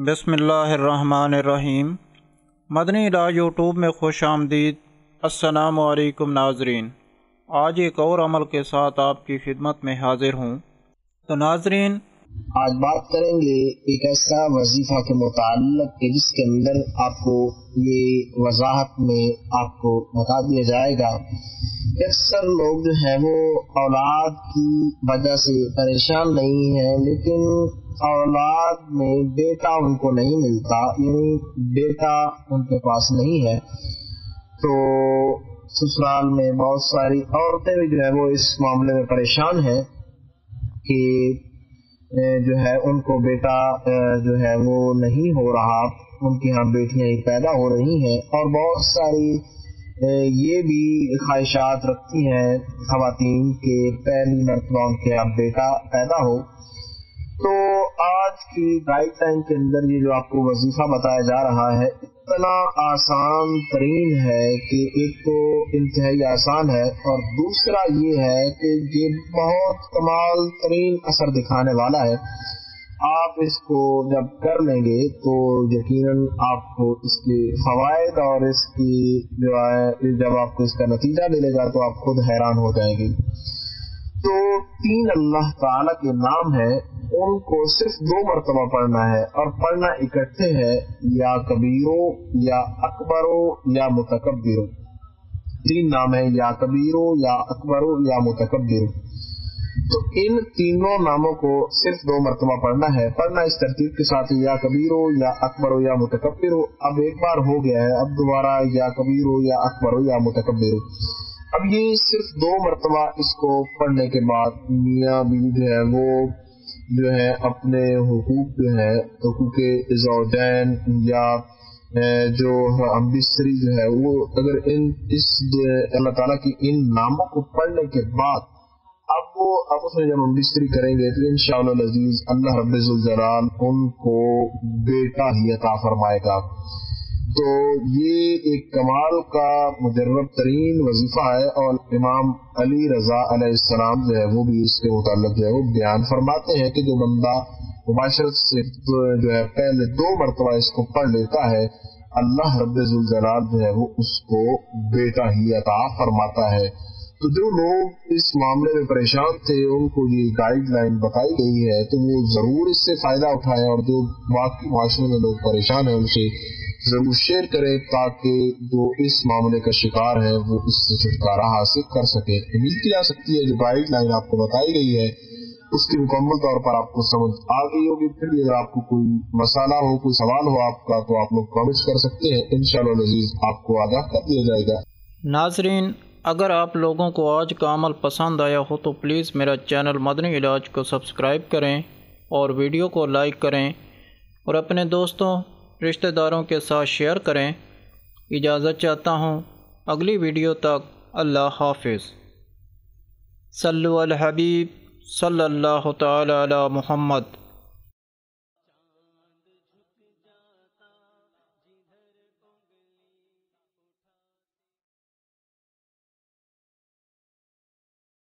بسم اللہ الرحمن الرحیم۔ مدنی علاج یوٹیوب میں خوش آمدید۔ السلام علیکم ناظرین، آج ایک اور عمل کے ساتھ آپ کی خدمت میں حاضر ہوں۔ تو ناظرین، آج بات کریں گے ایک ایسا وظیفہ کے متعلق کہ جس کے اندر آپ کو یہ وضاحت میں آپ کو بتا دیا جائے گا کہ اکثر لوگ جو ہیں وہ اولاد کی وجہ سے پریشان نہیں ہیں، لیکن اولاد میں بیٹا ان کو نہیں ملتا، یعنی بیٹا ان کے پاس نہیں ہے۔ تو سسرال میں بہت ساری عورتیں بھی جو ہے وہ اس معاملے میں پریشان ہیں کہ جو ہے ان کو بیٹا جو ہے وہ نہیں ہو رہا، ان کے ہاں بیٹیاں ہی پیدا ہو رہی ہیں، اور بہت ساری یہ بھی خواہشات رکھتی ہیں خواتین کہ پہلی مرتبہ ان کے اب بیٹا پیدا ہو۔ تو آج کی گائیڈ لائن کے اندر یہ جو آپ کو وظیفہ بتایا جا رہا ہے اتنا آسان ترین ہے کہ ایک تو انتہائی آسان ہے، اور دوسرا یہ ہے کہ یہ بہت کمال ترین اثر دکھانے والا ہے۔ آپ اس کو جب کر لیں گے تو یقیناً آپ کو اس کے فوائد اور اس کی جو ہے جب آپ کو اس کا نتیجہ ملے گا تو آپ خود حیران ہو جائیں گے۔ تو 3 اللہ تعالیٰ کے نام ہیں، ان کو صرف 2 مرتبہ پڑھنا ہے، اور پڑھنا اکٹھے ہے، یا کبیرو یا اکبرو یا متکبرو۔ 3 نام ہیں، یا کبیرو یا اکبرو یا متکبرو۔ تو ان تینوں ناموں کو صرف 2 مرتبہ پڑھنا ہے۔ پڑھنا اس ترتیب کے ساتھ یا کبیرو یا اکبرو یا متکبرو۔ اب ایک بار ہو گیا ہے، اب دوبارہ یا کبیرو یا اکبرو یا متکبرو۔ اب یہ صرف 2 مرتبہ اس کو پڑھنے کے بعد میاں بیوی جو ہے وہ جو ہے اپنے حقوق جو ہے حقوق زوجین یا جو ہم بستری جو ہے وہ اگر اس اللہ تعالیٰ کی ان ناموں کو پڑھنے کے بعد اب وہ آپس میں جب ہم بستری کریں گے تو انشاءاللہ العزیز اللہ رب ذوالجلال ان کو بیٹا ہی عطا فرمائے گا۔ تو یہ ایک کمال کا مجرب ترین وظیفہ ہے، اور امام علی رضا علیہ السلام جو ہے وہ بھی اس کے متعلق جو ہے وہ بیان فرماتے ہیں کہ جو بندہ مباشرت سے جو ہے پہلے 2 مرتبہ اس کو پڑھ لیتا ہے، اللہ رب ذوالجلال جو ہے وہ اس کو بیٹا ہی عطا فرماتا ہے۔ تو جو لوگ اس معاملے میں پریشان تھے ان کو یہ گائیڈ لائن بتائی گئی ہے تو وہ ضرور اس سے فائدہ اٹھائیں، اور جو باقی معاشرے میں لوگ پریشان ہیں ان سے ضرور شیئر کریں تاکہ جو اس معاملے کا شکار ہے وہ اس سے چھٹکارا حاصل کر سکے۔ امید کی جا سکتی ہے جو گائیڈ لائن آپ کو بتائی گئی ہے اس کی مکمل طور پر آپ کو سمجھ آ گئی ہوگی۔ پھر بھی اگر آپ کو کوئی مسئلہ ہو، کوئی سوال ہو آپ کا، تو آپ لوگ کامنٹس کر سکتے ہیں، انشاءاللہ العزیز آپ کو آگاہ کر دیا جائے گا۔ ناظرین، اگر آپ لوگوں کو آج کا عمل پسند آیا ہو تو پلیز میرا چینل مدنی علاج کو سبسکرائب کریں اور ویڈیو کو لائک کریں اور اپنے دوستوں رشتہ داروں کے ساتھ شیئر کریں۔ اجازت چاہتا ہوں، اگلی ویڈیو تک اللہ حافظ۔ صلو علی الحبیب صلی اللہ تعالی علی محمد۔